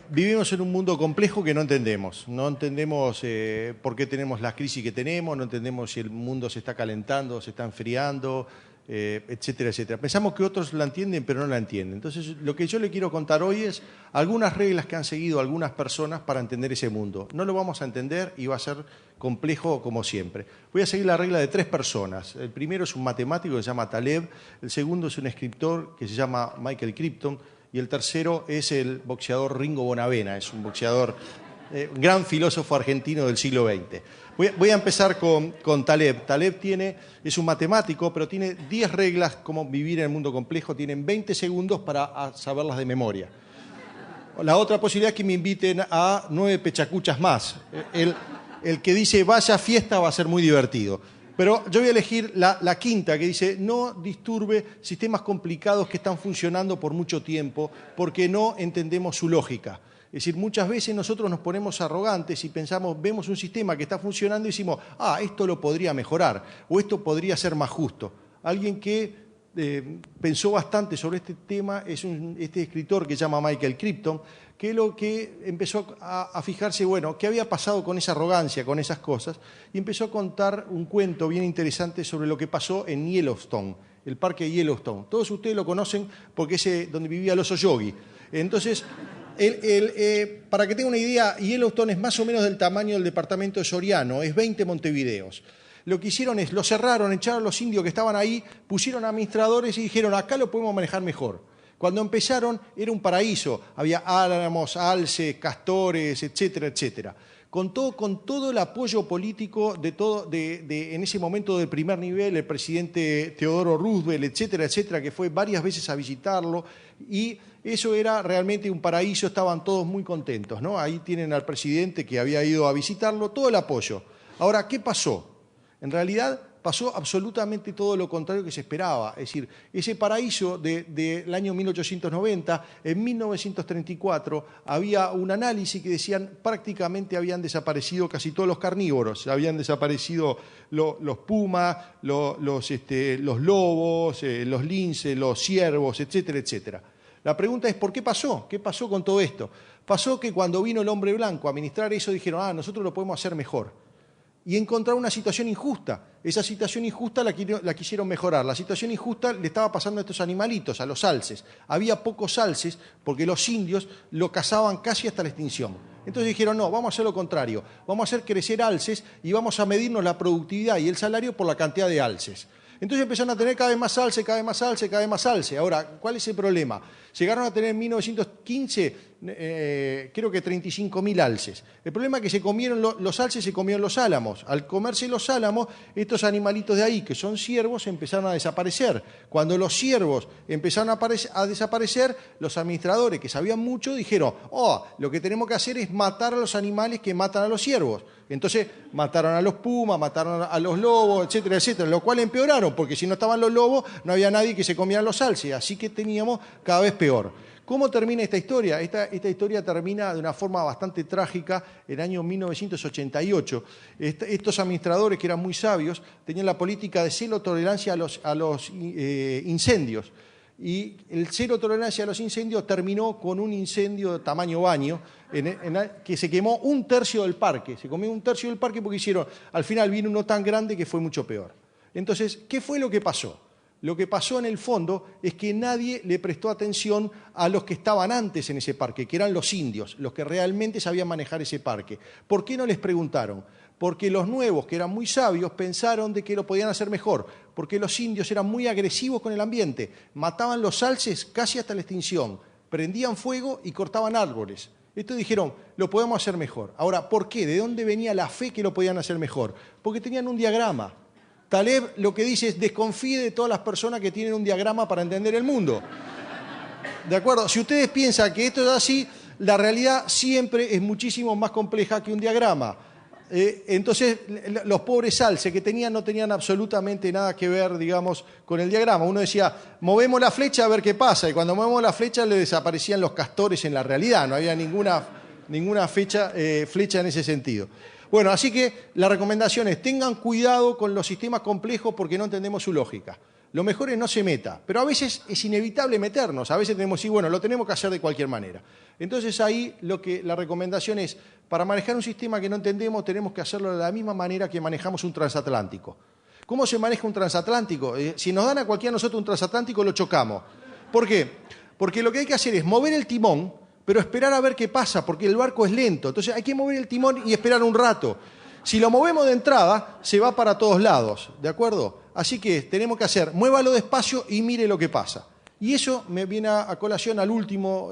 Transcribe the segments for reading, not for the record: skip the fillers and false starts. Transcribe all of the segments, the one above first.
Vivimos en un mundo complejo que no entendemos. No entendemos por qué tenemos la crisis que tenemos, no entendemos si el mundo se está calentando, se está enfriando, etcétera, etcétera. Pensamos que otros la entienden, pero no la entienden. Entonces, lo que yo le quiero contar hoy es algunas reglas que han seguido algunas personas para entender ese mundo. No lo vamos a entender y va a ser complejo como siempre. Voy a seguir la regla de 3 personas. El primero es un matemático que se llama Taleb, el segundo es un escritor que se llama Michael Crichton, y el tercero es el boxeador Ringo Bonavena, es un boxeador, un gran filósofo argentino del siglo XX. Voy a empezar con Taleb. Taleb es un matemático, pero tiene 10 reglas cómo vivir en el mundo complejo. Tienen 20 segundos para saberlas de memoria. La otra posibilidad es que me inviten a 9 pechacuchas más. El que dice vaya fiesta va a ser muy divertido. Pero yo voy a elegir la quinta, que dice no disturbe sistemas complicados que están funcionando por mucho tiempo porque no entendemos su lógica. Es decir, muchas veces nosotros nos ponemos arrogantes y pensamos, vemos un sistema que está funcionando y decimos, esto lo podría mejorar o esto podría ser más justo. Alguien que pensó bastante sobre este tema es este escritor que se llama Michael Crichton, que lo que empezó a fijarse, bueno, qué había pasado con esa arrogancia, con esas cosas, y empezó a contar un cuento bien interesante sobre lo que pasó en Yellowstone, el parque de Yellowstone. Todos ustedes lo conocen porque es donde vivía el oso Yogi. Entonces, para que tengan una idea, Yellowstone es más o menos del tamaño del departamento de Soriano, es 20 Montevideos. Lo que hicieron es, lo cerraron, echaron a los indios que estaban ahí, pusieron administradores y dijeron, acá lo podemos manejar mejor. Cuando empezaron era un paraíso, había álamos, alces, castores, etcétera, etcétera. Con todo el apoyo político en ese momento del primer nivel, el presidente Theodore Roosevelt, etcétera, etcétera, que fue varias veces a visitarlo, y eso era realmente un paraíso, estaban todos muy contentos, ¿no? Ahí tienen al presidente que había ido a visitarlo, todo el apoyo. Ahora, ¿qué pasó? En realidad pasó absolutamente todo lo contrario que se esperaba. Es decir, ese paraíso del año 1890, en 1934, había un análisis que decían prácticamente habían desaparecido casi todos los carnívoros. Habían desaparecido los pumas, los lobos, los linces, los ciervos, etcétera, etcétera. La pregunta es, ¿por qué pasó? ¿Qué pasó con todo esto? Pasó que cuando vino el hombre blanco a administrar eso, dijeron, nosotros lo podemos hacer mejor. Y encontraron una situación injusta. Esa situación injusta la quisieron mejorar. La situación injusta le estaba pasando a estos animalitos, a los alces. Había pocos alces porque los indios lo cazaban casi hasta la extinción. Entonces dijeron, no, vamos a hacer lo contrario. Vamos a hacer crecer alces y vamos a medirnos la productividad y el salario por la cantidad de alces. Entonces empezaron a tener cada vez más alce, cada vez más alce, cada vez más alce. Ahora, ¿cuál es el problema? Llegaron a tener en 1915, creo que 35.000 alces. El problema es que se comieron los alces, se comieron los álamos. Al comerse los álamos, estos animalitos de ahí, que son ciervos, empezaron a desaparecer. Cuando los ciervos empezaron a desaparecer, los administradores, que sabían mucho, dijeron, lo que tenemos que hacer es matar a los animales que matan a los ciervos. Entonces mataron a los pumas, mataron a los lobos, etcétera, etcétera, lo cual empeoraron, porque si no estaban los lobos, no había nadie que se comiera los alces, así que teníamos cada vez peor. ¿Cómo termina esta historia? Esta historia termina de una forma bastante trágica en el año 1988. Estos administradores, que eran muy sabios, tenían la política de cero tolerancia a los incendios. Y el cero tolerancia a los incendios terminó con un incendio de tamaño baño, que se quemó 1/3 del parque. Se comió 1/3 del parque porque al final vino uno tan grande que fue mucho peor. Entonces, ¿qué fue lo que pasó? Lo que pasó en el fondo es que nadie le prestó atención a los que estaban antes en ese parque, que eran los indios, los que realmente sabían manejar ese parque. ¿Por qué no les preguntaron? Porque los nuevos, que eran muy sabios, pensaron de que lo podían hacer mejor, porque los indios eran muy agresivos con el ambiente, mataban los alces casi hasta la extinción, prendían fuego y cortaban árboles. Entonces dijeron, lo podemos hacer mejor. Ahora, ¿por qué? ¿De dónde venía la fe que lo podían hacer mejor? Porque tenían un diagrama. Taleb lo que dice es, desconfíe de todas las personas que tienen un diagrama para entender el mundo. ¿De acuerdo? Si ustedes piensan que esto es así, la realidad siempre es muchísimo más compleja que un diagrama. Entonces, los pobres alces que tenían no tenían absolutamente nada que ver, digamos, con el diagrama. Uno decía, movemos la flecha a ver qué pasa, y cuando movemos la flecha le desaparecían los castores en la realidad, no había ninguna flecha en ese sentido. Bueno, así que la recomendación es, tengan cuidado con los sistemas complejos porque no entendemos su lógica. lo mejor es no se meta, pero a veces es inevitable meternos, a veces tenemos que decir, bueno, lo tenemos que hacer de cualquier manera. Entonces ahí la recomendación es, para manejar un sistema que no entendemos, tenemos que hacerlo de la misma manera que manejamos un transatlántico. ¿Cómo se maneja un transatlántico? Si nos dan a cualquiera de nosotros un transatlántico, lo chocamos. ¿Por qué? Porque lo que hay que hacer es mover el timón, pero esperar a ver qué pasa, porque el barco es lento. Entonces hay que mover el timón y esperar un rato. Si lo movemos de entrada, se va para todos lados, ¿de acuerdo? Así que tenemos que hacer, muévalo despacio y mire lo que pasa. Y eso me viene a colación al último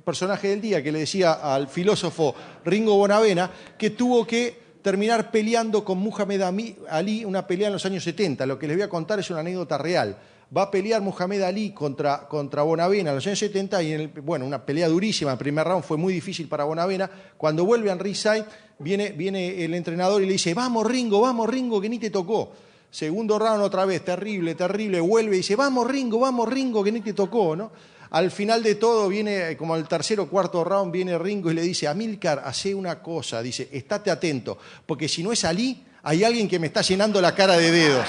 personaje del día, que le decía al filósofo Ringo Bonavena, que tuvo que terminar peleando con Muhammad Ali, una pelea en los años 70. Lo que les voy a contar es una anécdota real. Va a pelear Muhammad Ali contra Bonavena en los años 70 y una pelea durísima. El primer round fue muy difícil para Bonavena. Cuando vuelve a ringside, viene el entrenador y le dice, vamos Ringo, que ni te tocó. Segundo round otra vez, terrible, vuelve y dice, vamos Ringo, que ni te tocó, ¿no? Al final de todo viene, como al tercer o cuarto round, viene Ringo y le dice, Amílcar, hacé una cosa, dice, estate atento, porque si no es Ali, hay alguien que me está llenando la cara de dedos.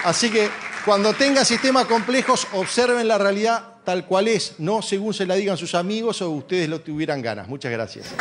Así que cuando tenga sistemas complejos, observen la realidad tal cual es, no según se la digan sus amigos o ustedes lo tuvieran ganas. Muchas gracias.